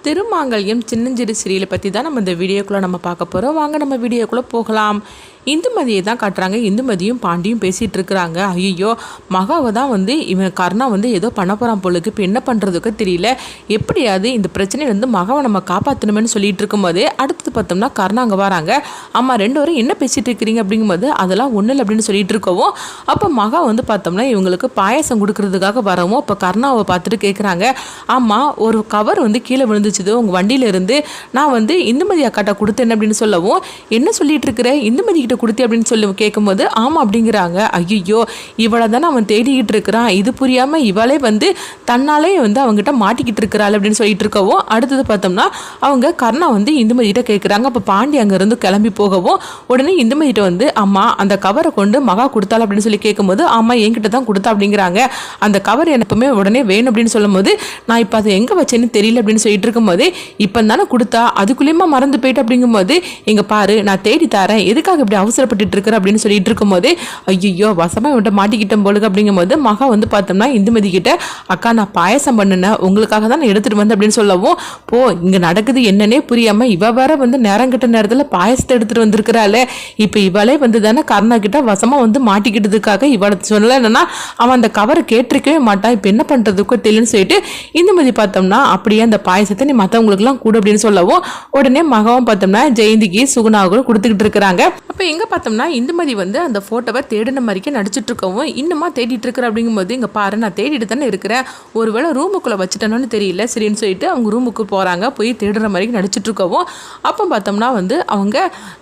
திருமாங்கல்யம் சின்னஞ்சிறு சீரியலை பற்றி தான் நம்ம இந்த வீடியோக்குள்ளே நம்ம பார்க்க போகிறோம். வாங்க நம்ம வீடியோக்குள்ளே போகலாம். இந்துமதியை தான் காட்டுறாங்க. இந்துமதியும் பாண்டியும் பேசிகிட்டு இருக்கிறாங்க. ஐயோ, மகாவை தான் இவன் கர்ணா ஏதோ பண்ண போகிறான் போலுக்கு. இப்போ என்ன பண்ணுறதுக்கு தெரியல. எப்படியாவது இந்த பிரச்சனையிலேருந்து மகாவை நம்ம காப்பாற்றணுமென்னு சொல்லிட்டு இருக்கும்போதே அடுத்தது பார்த்தோம்னா கர்ணா அங்கே வராங்க. அம்மா ரெண்டு பேரும் என்ன பேசிகிட்டு இருக்கிறீங்க அப்படிங்கும்போது அதெல்லாம் ஒன்றும் இல்லை அப்படின்னு சொல்லிட்டு இருக்கவும் அப்போ மகா பார்த்தோம்னா இவங்களுக்கு பாயசம் கொடுக்கறதுக்காக வரவும் அப்போ கர்ணாவை பார்த்துட்டு கேட்குறாங்க, ஆமாம் ஒரு கவர் கீழே விழுந்துச்சுது உங்கள் வண்டியிலேருந்து, நான் இந்துமதி அக்காட்ட கொடுத்தேன் அப்படின்னு சொல்லவும் என்ன சொல்லிட்டு இருக்கிற, இந்துமதி கிட்ட கொடுத்தி அப்படின்னு சொல்லி கேட்கும்போது ஆமாம் அப்படிங்கிறாங்க. ஐயோ, இவளை தானே அவன் தேடிக்கிட்டு இருக்கிறான், இது புரியாமல் இவளே தன்னாலே அவங்ககிட்ட மாட்டிக்கிட்டு இருக்கிறாள் அப்படின்னு சொல்லிட்டு இருக்கவும் அடுத்தது பார்த்தோம்னா அவங்க கர்ணா இந்துமதிகிட்ட கேட்குறாங்க. அப்போ பாண்டி அங்கேருந்து கிளம்பி போகவும் உடனே இந்துமதிகிட்ட அம்மா அந்த கவரை கொண்டு மகா கொடுத்தாள் அப்படின்னு சொல்லி கேட்கும்போது ஆமாம் என்கிட்ட தான் கொடுத்தா அப்படிங்கிறாங்க. அந்த கவர் எனக்குமே உடனே வேணும் அப்படின்னு சொல்லும் போது நான் இப்போ அதை எங்கே வச்சேன்னு தெரியல அப்படின்னு சொல்லிட்டு இருக்கும்போது இப்போ தானே கொடுத்தா அதுக்குள்ளேயுமா மறந்து போயிட்டு அப்படிங்கும்போது எங்க பாரு நான் தேடி தரேன், எதுக்காக இப்படி அவசரப்பட்டு இருக்கிற அப்படின்னு சொல்லிட்டு இருக்கும்போது ஐயோ வசமா இவன்ட்ட மாட்டிக்கிட்டேன் போலுக்கு அப்படிங்கும்போது மகா பார்த்தோம்னா இந்துமதி கிட்ட அக்கா நான் பாயசம் பண்ணினேன் உங்களுக்காக தான் நான் எடுத்துட்டு வந்தேன் அப்படின்னு சொல்லவும் போ இங்க நடக்குது என்னன்னே புரியாம இவ வேற நேரம் கிட்ட நேரத்துல பாயசத்தை எடுத்துட்டு வந்திருக்கிறாள். இப்ப இவளே தானே கர்ணா கிட்ட வசமா மாட்டிக்கிட்டதுக்காக இவளை சொல்லலைன்னா அவன் அந்த கவரை கேட்டிருக்கவே மாட்டான். இப்ப என்ன பண்றதுக்கோ தெரியலன்னு சொல்லிட்டு இந்துமதி பார்த்தோம்னா அப்படியே அந்த பாயசத்தை நீ மற்றவங்களுக்கு எல்லாம் கூட அப்படின்னு சொல்லவும் உடனே மகாவும் பார்த்தோம்னா ஜெயந்திக்கு சுகுணாவுக்கு கொடுத்துக்கிட்டு இருக்கிறாங்க. அப்ப எங்க பார்த்தோம்னா இந்துமதி அந்த போட்டோவை தேடின மாதிரிக்கே நடிச்சிட்டு இருக்கவும் இன்னுமா தேடிட்டு இருக்கிற அப்படிங்கும்போது இங்க பாரு நான் தேடிட்டு தானே இருக்கிறேன், ஒருவேளை ரூமுக்குள்ள வச்சுட்டேன்னு தெரியல சரின்னு சொல்லிட்டு அவங்க ரூமுக்கு போறாங்க. போய் தேடுற மாதிரி நடிச்சிட்டு இருக்கவும் அப்போ பார்த்தோம்னா அவங்க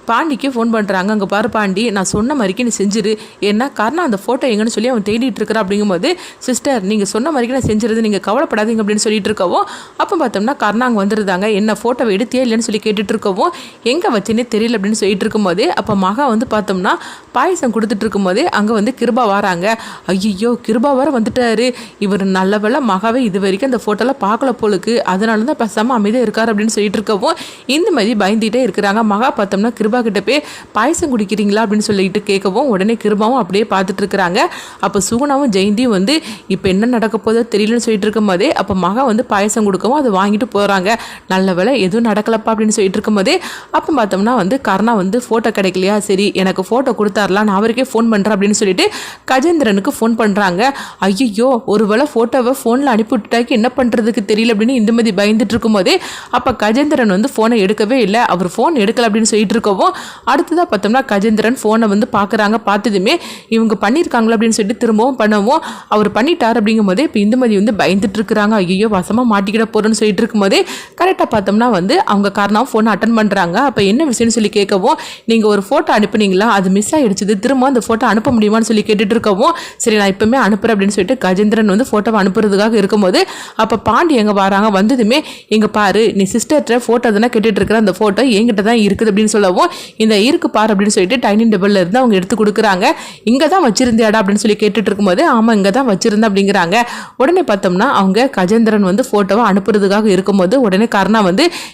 பாண்டிக்கு ஃபோன் பண்றாங்க. அங்க பாரு பாண்டி நான் சொன்ன மாதிரிக்கு நீ செஞ்சிரு, ஏன்னா கர்ணா அந்த போட்டோ எங்கன்னு சொல்லி அவன் தேடிட்டு இருக்கிற அப்படிங்கும்போது சிஸ்டர் நீங்க சொன்ன மாதிரிக்கு நான் செஞ்சிருது, நீங்க கவலைப்படாதீங்க அப்படின்னு சொல்லிட்டு இருக்கவும் அப்போ பார்த்தோம்னா கர்ணா அங்கே வந்துருந்தாங்க. என்ன ஃபோட்டோவை எடுத்தே இல்லைன்னு சொல்லி கேட்டுட்டு இருக்கவும் எங்கே வச்சுன்னே தெரியல அப்படின்னு சொல்லிட்டு இருக்கும்போதே அப்போ மகா பார்த்தோம்னா பாயசம் கொடுத்துட்டு இருக்கும்போதே அங்கே கிருபா வராங்க. ஐயோ கிருபா வர வந்துட்டாரு, இவர் நல்ல வேளை மகாவே இது வரைக்கும் அந்த ஃபோட்டோலாம் பார்க்கல போலுக்கு, அதனால தான் பேசாமல் அமைதியாக இருக்கார் அப்படின்னு சொல்லிட்டு இருக்கவும் இந்த மாதிரி பயந்துகிட்டே இருக்கிறாங்க. மகா பார்த்தோம்னா கிருபா கிட்ட போய் பாயசம் குடிக்கிறீங்களா அப்படின்னு சொல்லிட்டு கேட்கவும் உடனே கிருபாவும் அப்படியே பார்த்துட்டு இருக்கிறாங்க. அப்போ சுகுணாவும் ஜெயந்தியும் இப்போ என்ன நடக்க போதோ தெரியலன்னு சொல்லிட்டு இருக்கும்போதே அப்போ மகா பாயசம் கொடுக்கவும் அதை வாங்கிட்டு போகிறாங்க. நல்ல வேலை எதுவும் நடக்கலப்பா அப்படின்னு சொல்லிட்டு இருக்கும்போதே அப்போ பார்த்தோம்னா கர்ணா ஃபோட்டோ கிடைக்கலையா, சரி எனக்கு ஃபோட்டோ கொடுத்தாரலாம் நான் அவருக்கே ஃபோன் பண்ணுறேன் அப்படின்னு சொல்லிட்டு கஜேந்திரனுக்கு ஃபோன் பண்ணுறாங்க. ஐயோ ஒருவேளை ஃபோட்டோவை ஃபோனில் அனுப்பிவிட்டாக்கி என்ன பண்ணுறதுக்கு தெரியல அப்படின்னு இந்துமதி பயந்துட்டு இருக்கும்போதே அப்போ கஜேந்திரன் ஃபோனை எடுக்கவே இல்லை, அவர் ஃபோன் எடுக்கல அப்படின்னு சொல்லிட்டு இருக்கவும் அடுத்ததாக பார்த்தோம்னா கஜேந்திரன் ஃபோனை பார்க்குறாங்க. பார்த்ததுமே இவங்க பண்ணியிருக்காங்களா அப்படின்னு சொல்லிட்டு திரும்பவும் பண்ணவும் அவர் பண்ணிட்டார் அப்படிங்கும்போதே இப்போ இந்துமதி பயந்துட்டு இருக்கிறாங்க. ஐயோ வசமாக மாட்டிக்கிட போகிறேன்னு சொல்லிட்டு இருக்கும்போதே கரெக்டாக பார்த்தோம்னா அவங்க காரணம் ஃபோனை அட்டன் பண்ணுறாங்க. அப்போ என்ன விஷயம்னு சொல்லி கேட்கவும் நீங்கள் ஒரு ஃபோட்டோ அனுப்புனீங்களா அது மிஸ் ஆகிடுச்சு, திரும்ப அந்த ஃபோட்டோ அனுப்ப முடியுமான்னு சொல்லி கேட்டுட்டு இருக்கவும் சரி நான் இப்போமே அனுப்புகிறேன் அப்படின்னு சொல்லிட்டு கஜேந்திரன் ஃபோட்டோவை அனுப்புறதுக்காக இருக்கும்போது அப்போ பாண்டி எங்கே வராங்க. வந்ததுமே எங்கே பாரு நீ சிஸ்டர்கிட்ட ஃபோட்டோ தானே கேட்டுட்டு இருக்கிற, அந்த ஃபோட்டோ என்கிட்ட தான் இருக்குது அப்படின்னு சொல்லவும் இந்த இருக்கு பாரு அப்படின்னு சொல்லிட்டு டைனிங் டேபிளில் இருந்து அவங்க எடுத்து கொடுக்குறாங்க. இங்கே தான் வச்சிருந்தியாடா அப்படின்னு சொல்லி கேட்டுட்டு இருக்கும்போது ஆமாம் இங்கே தான் வச்சிருந்தேன் அப்படிங்கிறாங்க. உடனே பார்த்தோம்னா அவங்க கஜேந்திரன் ஃபோட்டோவை அனுப்புறதுக்காக இருக்கும்போது உடனே கர்ணா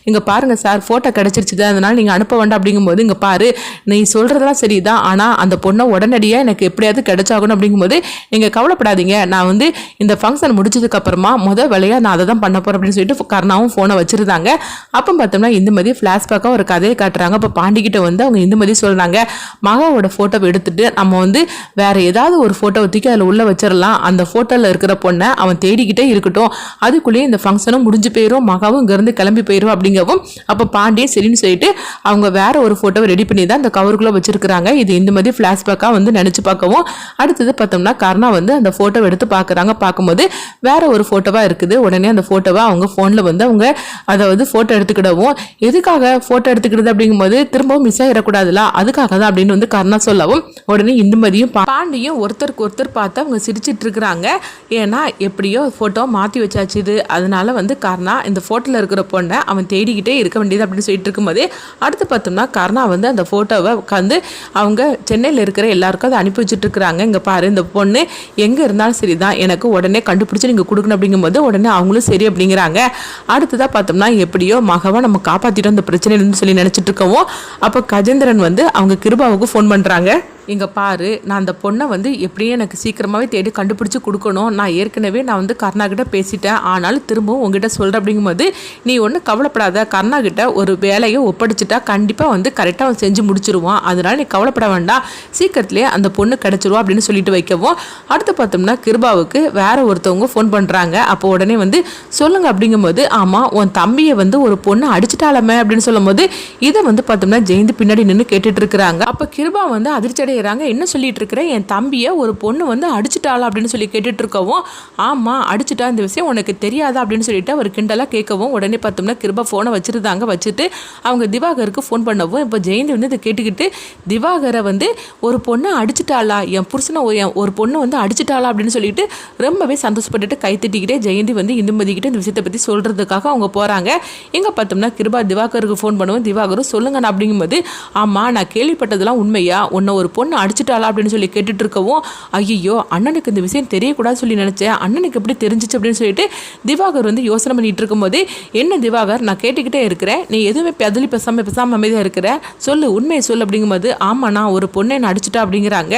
இங்கே பாருங்க சார் ஃபோட்டோ கிடச்சிருச்சு அதனால நீங்கள் அனுப்ப வேண்டாம் அப்படிங்கும்போது இங்கே பாரு நீ சொல்கிறதெல்லாம் சரிதான், ஆனால் அந்த பொண்ணை உடனடியாக எனக்கு எப்படியாவது கிடைச்சாகணும் அப்படிங்கும்போது நீங்கள் கவலைப்படாதீங்க, நான் இந்த ஃபங்க்ஷன் முடிச்சதுக்கு அப்புறமா முதல் வேலையாக நான் அதை தான் பண்ண போகிறேன் அப்படின்னு சொல்லிட்டு கர்ணாவும் ஃபோனை வச்சுருந்தாங்க. அப்போ பார்த்தோம்னா இந்துமதி ஃப்ளாஷ்பேக்காக ஒரு கதையை காட்டுறாங்க. அப்போ பாண்டிக்கிட்ட அவங்க இந்துமதி சொல்கிறாங்க மகாவோட ஃபோட்டோவை எடுத்துட்டு நம்ம வேற ஏதாவது ஒரு ஃபோட்டோவை தூக்கி அதில் உள்ள வச்சிடலாம், அந்த ஃபோட்டோவில் இருக்கிற பொண்ணை அவன் தேடிக்கிட்டே இருக்கட்டும், அதுக்குள்ளேயே இந்த ஃபங்க்ஷனும் முடிஞ்சு போயிடும், மகாவும் இங்கேருந்து கிளம்பி போயிடும் அப்படிங்கவும் அப்போ பாண்டியே சரின்னு சொல்லிட்டு அவங்க வேற ஒரு ஃபோட்டோவை ரெடி பண்ணி தான் அந்த கவருக்குள்ளே வச்சிருக்கிறாங்க. இது இந்த மாதிரி ஃப்ளாஷ்பேக்காக நினச்சி பார்க்கவும் அடுத்தது பார்த்தோம்னா கர்ணா அந்த ஃபோட்டோவை எடுத்து பார்க்குறாங்க. பார்க்கும்போது வேற ஒரு ஃபோட்டோவாக இருக்குது. உடனே அந்த ஃபோட்டோவை அவங்க ஃபோனில் அவங்க அதாவது ஃபோட்டோ எடுத்துக்கிடவும் எதுக்காக ஃபோட்டோ எடுத்துக்கிடுது அப்படிங்கும்போது திரும்பவும் மிஸ் ஆகிடக்கூடாதுல அதுக்காக தான் அப்படின்னு கர்ணா சொல்லவும் உடனே இந்துமதியும் பாண்டியும் ஒருத்தருக்கு ஒருத்தர் பார்த்து அவங்க சிரிச்சிட்டு இருக்கிறாங்க. ஏன்னா எப்படியோ ஃபோட்டோ மாற்றி வச்சாச்சு இது, அதனால கர்ணா இந்த ஃபோட்டோவில் இருக்கிற பொண்ணை அவன் தேடிக்கிட்டே இருக்க வேண்டியது அப்படின்னு சொல்லிட்டு இருக்கும்போதே அடுத்து பார்த்தோம்னா கர்ணா அந்த ஃபோட்டோவை அவங்க சென்னையில் இருக்கிற எல்லாருக்கும் அதை அனுப்பி வச்சுட்டு இருக்கிறாங்க. இங்கே பாரு இந்த பொண்ணு எங்கே இருந்தாலும் சரி தான் எனக்கு உடனே கண்டுபிடிச்சி நீங்கள் கொடுக்கணும் அப்படிங்கும்போது உடனே அவங்களும் சரி அப்படிங்கிறாங்க. அடுத்ததாக பார்த்தோம்னா எப்படியோ மகவா நம்ம காப்பாற்றிட்டோம் இந்த பிரச்சனைன்னு சொல்லி நினச்சிட்டு இருக்கவும் அப்போ கஜேந்திரன் அவங்க கிருபாவுக்கு ஃபோன் பண்ணுறாங்க. இங்கே பாரு, நான் அந்த பொண்ணை வந்து எப்படியும் எனக்கு சீக்கிரமாகவே தேடி கண்டுபிடிச்சி கொடுக்கணும். நான் ஏற்கனவே வந்து கருணாகிட்ட பேசிட்டேன், ஆனாலும் திரும்பவும் உங்ககிட்ட சொல்கிறேன் அப்படிங்கும்போது நீ ஒன்றும் கவலைப்படாத, கருணாகிட்ட ஒரு வேலையை ஒப்படைச்சிட்டா கண்டிப்பாக வந்து கரெக்டாக அவன் செஞ்சு முடிச்சிருவான், அதனால் நீ கவலைப்பட வேண்டாம், சீக்கிரத்துலேயே அந்த பொண்ணு கிடச்சிருவா அப்படின்னு சொல்லிட்டு வைக்கவும், அடுத்து பார்த்தோம்னா கிருபாவுக்கு வேற ஒருத்தவங்க ஃபோன் பண்ணுறாங்க. அப்போ உடனே வந்து சொல்லுங்க அப்படிங்கும்போது, ஆமாம் உன் தம்பியை வந்து ஒரு பொண்ணு அடிச்சிட்டாலமே அப்படின்னு சொல்லும் போது இதை வந்து பார்த்தோம்னா ஜெயந்தி பின்னாடி நின்று கேட்டுட்டு இருக்கிறாங்க. அப்போ கிருபா வந்து அதிர்ச்சி அடைகிறாங்க. என்ன சொல்லிட்டு இருக்கிறேன், என் தம்பியை ஒரு பொண்ணு வந்து அடிச்சிட்டாளா அப்படின்னு சொல்லி கேட்டுட்டு இருக்கவும், ஆமாம் அடிச்சிட்டா, இந்த விஷயம் உனக்கு தெரியாதா அப்படின்னு சொல்லிட்டு அவர் கிண்டலாக கேட்கவும், உடனே பார்த்தோம்னா கிருபா ஃபோனை வச்சுருந்தாங்க. வச்சுட்டு அவங்க திவாகருக்கு ஃபோன் பண்ணவும், இப்போ ஜெயந்தி வந்து இதை கேட்டுக்கிட்டு திவாகரை வந்து ஒரு பொண்ணை அடிச்சிட்டாளா, என் புருஷனை ஒரு பொண்ணு வந்து அடிச்சிட்டாளா அப்படின்னு சொல்லிட்டு ரொம்பவே சந்தோஷப்பட்டுட்டு கை தட்டிக்கிட்டே ஜெயந்தி வந்து இந்துமதிக்கிட்ட இந்த விஷயத்தை பற்றி சொல்கிறதுக்காக அவங்க போகிறாங்க. எங்கே பார்த்தோம்னா கிருபா திவாகருக்கு ஃபோன் பண்ணுவோம். திவாகரும் சொல்லுங்கண்ணா அப்படிங்கும்போது, ஆமாம் நான் கேள்விப்பட்டதெல்லாம் உண்மையா, உன்னை ஒரு பொண்ணு அடிச்சிட்டாளா அப்படின்னு சொல்லி கேட்டுட்டு இருக்கவும், ஐயோ அண்ணனுக்கு இந்த விஷயம் தெரியக்கூடாது சொல்லி நினச்சேன், அண்ணனுக்கு எப்படி தெரிஞ்சிச்சு அப்படின்னு சொல்லிட்டு திவாகர் வந்து யோசனை பண்ணிட்டு இருக்கும்போது, என்ன திவாகர் நான் கேட்டுக்கிட்டே இருக்கிறேன், நீ எதுவுமே பதிலி பேசாமல் அமைதியாக இருக்கிற, சொல்லு உண்மையை சொல்லு அப்படிங்கும்போது, ஆமாம் நான் ஒரு பொண்ணை என்ன அடிச்சிட்டா அப்படிங்கிறாங்க.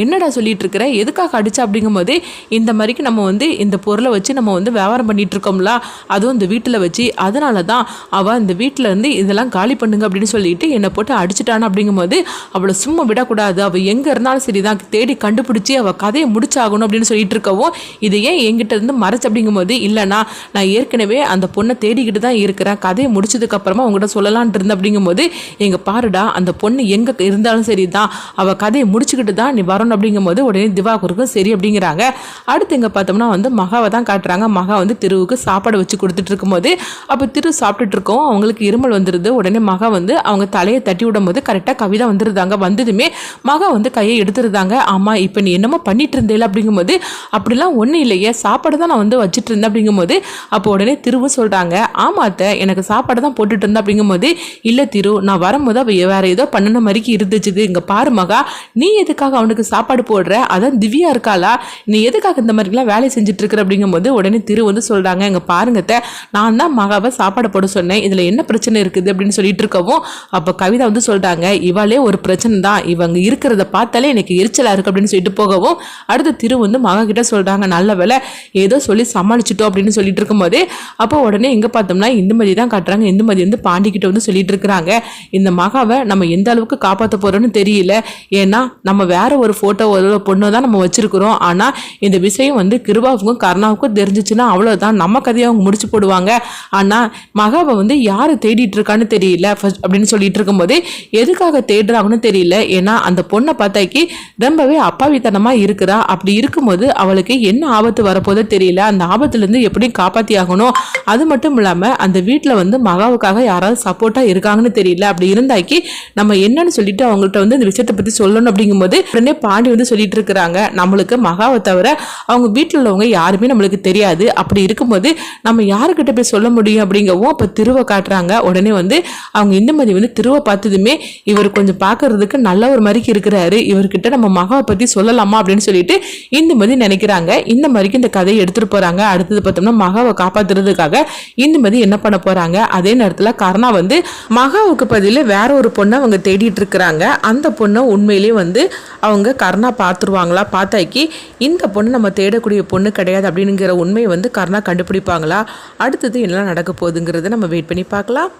என்னடா சொல்லிட்டு இருக்கிற, எதுக்காக அடிச்சா அப்படிங்கும்போது, இந்த மாதிரிக்கு நம்ம வந்து இந்த பொருளை வச்சு நம்ம வந்து வியாபாரம் பண்ணிட்டு இருக்கோம்ல, அதுவும் இந்த வீட்டில் வச்சு, அதனால தான் அவள் இந்த வீட்டில் இருந்து இதெல்லாம் காலி பண்ணுங்க அப்படின்னு சொல்லிட்டு என்னை போட்டு அடிச்சிட்டான்னு அப்படிங்கும்போது, அவளை சும்மா விடக்கூடாது, அவள் எங்கே இருந்தாலும் சரி தான் தேடி கண்டுபிடிச்சி அவள் கதையை முடிச்சாகணும் அப்படின்னு சொல்லிட்டு இருக்கவும், இது ஏன் என்கிட்ட இருந்து மறைச்சு அப்படிங்கும்போது, இல்லைனா நான் ஏற்கனவே அந்த பொண்ணை தேடிக்கிட்டு தான் இருக்கிறேன், கதையை முடிச்சதுக்கு அப்புறமா உங்கள்கிட்ட சொல்லலான்ட்டு இருந்தேன் அப்படிங்கும்போது, எங்க பாருடா அந்த பொண்ணு எங்கே இருந்தாலும் சரி தான் அவள் கதையை முடிச்சுக்கிட்டு தான் நீ வரணும் அப்படிங்கும்போது உடனே திவாகருக்கும் சரி அப்படிங்கிறாங்க. அடுத்து எங்கே பார்த்தோம்னா வந்து மகாவை தான் காட்டுறாங்க. மகா வந்து திருவுக்கு சாப்பாடு வச்சு கொடுத்துட்டு இருக்கும்போது, அப்போ திரு சாப்பிட்டுட்டு இருக்கோம், அவங்களுக்கு இருமல் வந்துடுது. உடனே மகா வந்து அவங்க தலையை தட்டி விடும் போது கரெக்டாக கவிதா வந்துருந்தாங்க. வந்ததுமே மகா வந்து கையை எடுத்துருந்தாங்க. ஆமாம் இப்போ நீ என்னமோ பண்ணிட்டு இருந்தேல அப்படிங்கும்போது, அப்படிலாம் ஒன்றும் இல்லையே, சாப்பாடு தான் நான் வந்து வச்சுட்டு இருந்தேன் அப்படிங்கும்போது, அப்போ உடனே திருவும் சொல்கிறாங்க, ஆமாத்த எனக்கு சாப்பாடு தான் போட்டுட்டு இருந்தேன் அப்படிங்கும்போது, இல்லை திரு நான் வரும்போது அவள் வேற ஏதோ பண்ணின மாதிரிக்கு இருந்துச்சு, இங்கே பாரு மகா நீ எதுக்காக அவனுக்கு சாப்பாடு போடுற, அதான் திவ்யா இருக்காளா, நீ எதுக்காக இந்த மாதிரிலாம் வேலை செஞ்சுட்டு இருக்கிற அப்படிங்கும்போது, உடனே திரு வந்து சொல்கிறாங்க, இங்கே பாருங்கத்த நான் தான் மகாவை சாப்பாடு போட சொன்னேன், இதில் என்ன பிரச்சனை இருக்குது அப்படின்னு சொல்லிட்டு இருக்கவும், அப்போ கவிதா வந்து சொல்கிறாங்க, இவாளே ஒரு பிரச்சனை தான், இவங்க இருக்கிறத பார்த்தாலே எனக்கு எரிச்சலாக இருக்குது அப்படின்னு சொல்லிட்டு போகவும், அடுத்து திரு வந்து மகா கிட்ட சொல்கிறாங்க, நல்ல வேலை ஏதோ சொல்லி சமாளிச்சிட்டோம் அப்படின்னு சொல்லிட்டு இருக்கும்போதே, அப்போ உடனே எங்கே பார்த்தோம்னா இந்துமதி தான் காட்டுறாங்க. இந்துமதி வந்து பாண்டிக்கிட்ட வந்து சொல்லிட்டு இருக்கிறாங்க, இந்த மகாவை நம்ம எந்த அளவுக்கு காப்பாற்ற போகிறோன்னு தெரியல, ஏன்னா நம்ம வேற ஒரு ஃபோட்டோ ஒரு பொண்ணு தான் நம்ம வச்சிருக்கிறோம், ஆனால் இந்த விஷயம் வந்து கிருபாவுக்கும் கருணாவுக்கும் தெரிஞ்சிச்சுன்னா அவ்வளோதான், நம்ம கதையை அவங்க முடிச்சு போடுவாங்க, ஆனால் மகாவை வந்து யார் தேடிட்டு இருக்கான்னு தெரியல அப்படின்னு சொல்லிட்டு இருக்கும்போது, எதுக்காக தேடுறாங்கன்னு தெரியல, ஏன்னா அந்த பொண்ணை பார்த்தாக்கி ரொம்பவே அப்பாவித்தனமாக இருக்கிறா, அப்படி இருக்கும்போது அவளுக்கு என்ன ஆபத்து வரப்போதோ தெரியல, அந்த ஆபத்துலேருந்து எப்படி காப்பாற்றி ஆகணும், அது மட்டும் இல்லாமல் அந்த வீட்டில் வந்து மகாவுக்காக யாராவது சப்போர்ட்டாக இருக்காங்கன்னு தெரியல, அப்படி இருந்தாக்கி நம்ம என்னன்னு சொல்லிட்டு அவங்கள்ட்ட வந்து இந்த விஷயத்தை பற்றி சொல்லணும் அப்படிங்கும்போது உடனே பாண்டி வந்து சொல்லிட்டு இருக்கிறாங்க, நம்மளுக்கு மகாவை தவிர அவங்க வீட்டில் உள்ளவங்க யாருமே நம்மளுக்கு தெரியாது, அப்படி இருக்கும்போது நம்ம யாருக்கிட்ட போய் சொல்ல முடியும் அப்படிங்கவும், அப்போ திருவை காட்டுறாங்க. உடனே வந்து அவங்க இந்துமதி வந்து திருவை பார்த்ததுமே இவர் கொஞ்சம் பார்க்கறதுக்கு நல்ல ஒரு மாதிரிக்கு இருக்கிறாரு, இவர்கிட்ட நம்ம மகாவை பற்றி சொல்லலாமா அப்படின்னு சொல்லிட்டு இந்துமதி நினைக்கிறாங்க. இந்த மாதிரிக்கு இந்த கதையை எடுத்துட்டு போறாங்க. அடுத்தது பார்த்தோம்னா மகாவை காப்பாத்துறதுக்காக இந்துமதி என்ன பண்ண போறாங்க, அதே நேரத்தில் கருணா வந்து மகாவுக்கு பதில் வேற ஒரு பொண்ணை அவங்க தேடிட்டு இருக்கிறாங்க. அந்த பொண்ணை உண்மையிலேயே வந்து அவங்க கருணா பார்த்துருவாங்களா, பார்த்தாக்கி இந்த பொண்ணு நம்ம தேடக்கூடிய பொண்ணு கிடையாது அப்படிங்கிற உண்மையை வந்து கருணா கண்டுபிடிப்பாங்களா, அடுத்தது என்னெல்லாம் நடக்க போகுதுங்கிறத நம்ம வெயிட் பண்ணி பார்க்கலாம்.